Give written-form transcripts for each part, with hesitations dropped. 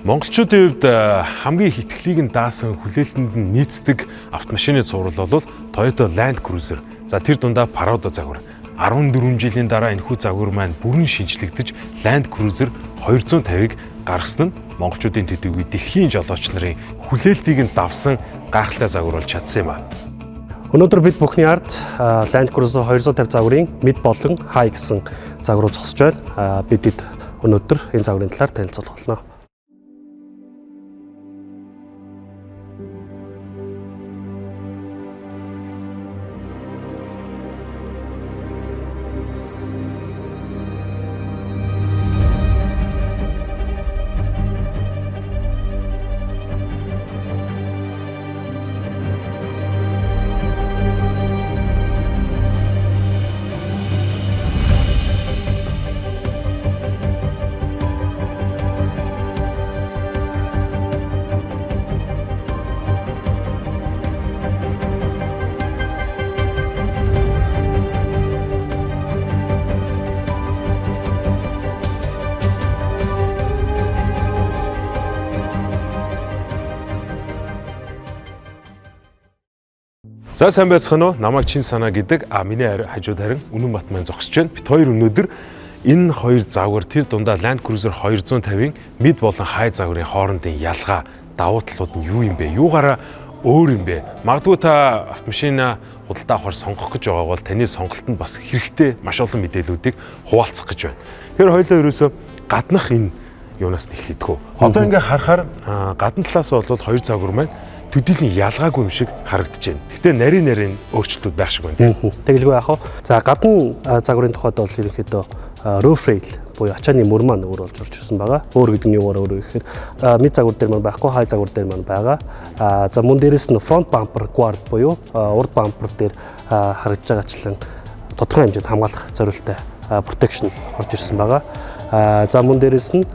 Монголчуудын хувьд хамгийн их итгэлийг нь даасан хүлээлтэнд нь нийцдэг автомашины цуврал бол Toyota Land Cruiser. За тэр дундаа Prado загвар. 14 жилийн дараа энэхүү загвар маань бүрэн шинжлэгдэж Land Cruiser 250-ыг гаргасан нь монголчуудын төдийгүй дэлхийн жолооч нарын хүлээлтийг нь давсан гайхалтай загвар болж чадсан юм а. Өнөөдөр бид бүхний ард Land Cruiser 250 загварын мэд болон хай гэсэн загварыг зогсож байна. Бидэд өнөөдөр энэ загварын талаар танилцуулах болно. За сайн байцгаана уу? Намайг Чин санаа гэдэг. Миний хажууд харин Үнэн Бат маань зогсож байна. Бид хоёр өнөөдөр энэ хоёр загвар тэр дундаа Land Cruiser 250-ийн мэд болон хай загварын хоорондын ялгаа, давуу талууд нь юу юм бэ? Юугаараа өөр юм бэ? Магадгүй та автомашина худалдаа авахар сонгох гэж байгаа бол таны сонголтод бас хэрэгтэй маш олон мэдээллүүдийг хуваалцах гэж байна. Тэр хоёулаа ерөөсөө гаднах энэ юунаас эхлэдэг. Одоо ингээ харахаар гадна талаас бол хоёр загвар маань төдийлний ялгаагүй юм шиг харагдаж байна. Гэхдээ нарийн өөрчлөлтүүд байх шиг байна. Тэгэлгүй яах вэ? За гадна загварын тухайд бол ерөнхийдөө roof rail буюу ачааны мөр маань өөр болж орж ирсэн байгаа. Өөр гэдэг нь юугаар өөр гэхээр мэд загвар дээр маань байхгүй, хай загвар дээр маань байгаа. За мөн дээрэс нь front bumper guard буюу урд бампер дээр харагдж байгаачлан тодорхой хэмжээнд хамгаалах зорилттой protection орж ирсэн байгаа. За мөн дээрэс нь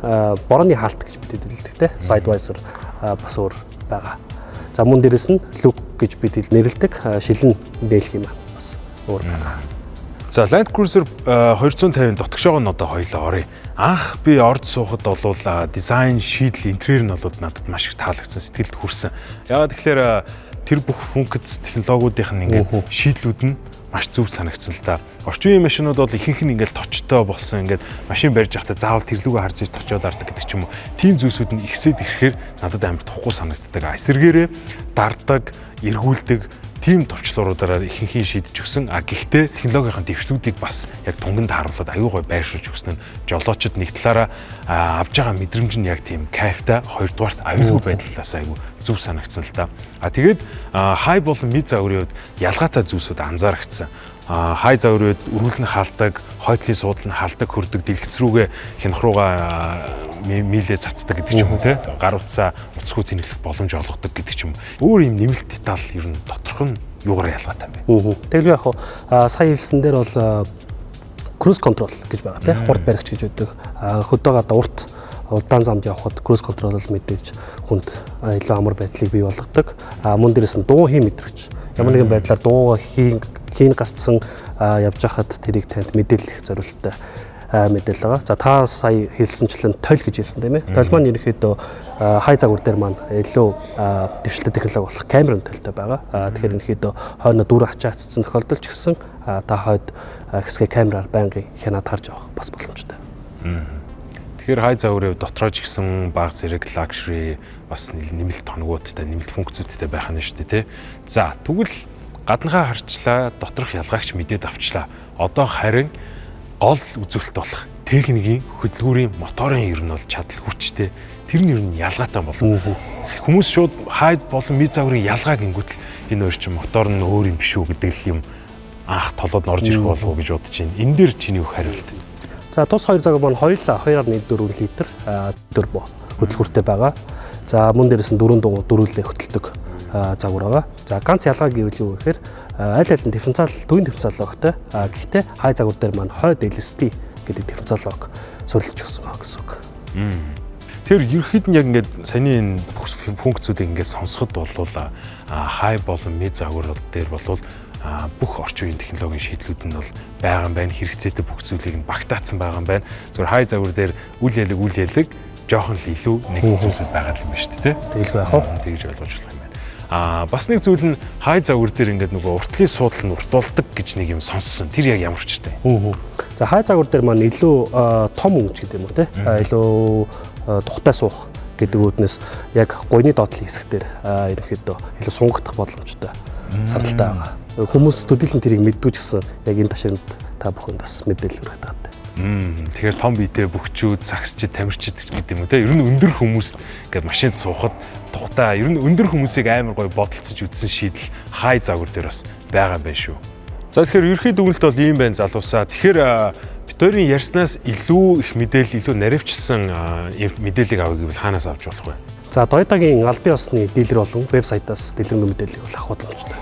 борооны хаалт гэж бид хэлдэг те side visor бас өөр байгаа. За мөн дээрэс нь люк гэж бид нэрлэдэг шилэн бэлх юм бас өөр байна. За Land Cruiser 250-ын дотгошоогоо нь одоо хоёлоо оръё. Анх би орж суухад бол дизайн, шийдэл, интерьер нь бол надад маш их таалагдсан, сэтгэлд хүрсэн. Яагаад тэгэхээр тэр бүх функц технологиудын ингээд шийдлүүд нь маш зөв санагдсан л та. Орчин үеийн машинууд бол ихэнх нь ингээд точтой болсон, ингээд машин барьж байхдаа заавал тэр лүгөө харж иж точоод ардаг гэдэг ч юм уу. Тим зүйлсүүд нь ихсээд ирэхээр надад амар тухгүй санагддаг. Эсэргээрээ дардаг, эргүүлдэг тим товчлууруудаараа ихэнхийн шийдэж өгсөн. Гэхдээ технологийн дэвшлүүдийг бас яг тунганд харуулад аюу гой байршуулж өгсөн нь жолоочд нэг талаараа авж байгаа мэдрэмж нь яг тийм кайфтай, хоёрдугаарт аюулгүй байдлаас аюу зүв санагдсан л та. Тэгээд хай болон мэд загварын үед ялгаатай зүйлсүүд анзаарэгдсэн. Хай загварын үед өрүүлэн халдаг, хойтлын суудлын халдаг, хөрдөг, дэлгэц рүүгээ хянах руугаа милээ цацдаг гэдэг ч юм уу те. Гар утсаа уцгүй цэнэглэх боломж олгодог гэдэг ч юм. Өөр юм нэмэлт деталь ер нь тодорхой нь юугаар ялгаатай юм бэ? Тэгэлгүй яг сая хэлсэн дээр бол cruise control гэж байгаа те. Хурд баригч гэж үүдэг. Хөдөө гадаа удаан замд явхад cruise control бол мэдээж хүнд илүү амар байдлыг бий болгодог. Мөн дээрээс нь дуу хийн мэдрэгч. Ямар нэгэн байдлаар дуу хийн гарцсан явж хахад тэрийг танд мэдээлэх зорилттой мэдээлэл байгаа. За та сая хэлсэнчлэн тойл гэж хэлсэн тийм ээ. Тойл маань ерөнхийдөө хай загвар дээр маань илүү дэвшилтэй технологи болох камерын тойлтой байгаа. Тэгэхээр ерөнхийдөө хойно дүр ачаа цэцэн тохиолдолч гэсэн та хойд хэсгээ камераар байнгын хянаад харж авах бас боломжтой. Тэгэхээр хай загварын дотроо ч гэсэн баг зэрэг luxury бас нэмэлт тоногуудтай, нэмэлт функцүүдтэй байх нь шүү дээ, тий. За тэгвэл гаднахаа харчлаа, доторх ялгаагч мэдээд авчлаа. Одоо харин гол үзүүлэлт болох техникийн хөдөлгүүрийн моторын ер нь бол чадал хүчтэй. Тэр нь ер нь ялгаатай болов. Хүмүүс шууд хай болон мэд загварын ялгаа гингүүтэл энэ өөр чинь мотор нь өөр юм биш үү гэдэг юм анх толгойд орж ирэх болов уу гэж бодож байна. Энэ дээр чиний хариулт. За тус хоёр загвар маань 2.4 литр турбо хөдөлгүүртэй байгаа. За мөн дээрээс нь дөрүүлээ хөтэлдэг загвар байгаа. За ганц ялгаа гэвэл юу гэхээр аль аль нь дифференциал, төвийн дифференциал логтой. Гэхдээ хай загвар дээр маань хойд LSD гэдэг дифференциал лог суурилж өгсөн байгаа гэсэн үг. Тэр ерөөхдөө яг ингээд саяны энэ функцүүдийг ингээд сонсоход бол хай болон мэд загвар дээр бол бүх орчин үеийн технологийн шийдлүүд нь бол байгаа юм байна. Хэрэгцээтэй бүх зүйлийг нь багтаацсан байгаа юм байна. Зөвхөн хай загвар дээр үл ялэг жоохон л илүү нэг зүйлсүүд байгаа юм байна шүү дээ. Тэгэлгүй яах вэ? Тэгж ойлгож болох юм байна. Бас нэг зүйл нь хай загвар дээр ингээд нөгөө уртлын суудлал нь уртуулдаг гэж нэг юм сонссон. Тэр яг ямар ч юм. За хай загвар дээр маань илүү том өнгөч гэдэг юм уу те. Илүү тухтай суух гэдэг үүднээс яг гойны доотлын хэсэг дээр ерөнхийдөө илүү сунгагдах боломжтой сандалтай байгаа. Хүмүүс төдийлөн тэрийг мэддгүй ч гэсэн яг энэ ташаанд та бүхэнд бас мэдээлэл өргөж байгаа. Тэгэхээр том биетэй бөхчүүд, сагсчид, тамирчид гэдэг юм уу те. Ер нь өндөр хүмүүс ингээд машинд суухад тухтай ер нь өндөр хүмүүсийг амар гоё бодолцож үтсэн шийдэл хай загвар дээр бас байгаа юм байна шүү. За тэгэхээр ерхий дүгнэлт бол ийм байна залуусаа. Тэгэхээр бид хоёрын ярьснаас илүү их мэдээлэл, илүү наривчсан мэдээллийг авах гэвэл хаанаас авч болох вэ? За Toyota-гийн албан ёсны дилер болон вебсайтаас дэлгэрэнгүй мэдээллийг бол авах боломжтой.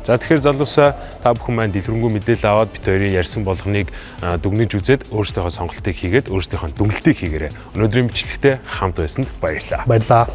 За тэгэхээр залуусаа та бүхэн маань дэлгэрэнгүй мэдээлэл аваад бид хоёрын ярьсан болгоныг дүгнэж үзээд өөрсдийнхөө сонголтыг хийгээд өөрсдийнхөө дүгнэлтийг хийгээрэй. Өнөөдрийн бичлэгтээ хамт байсанд баярлалаа. Баярлалаа.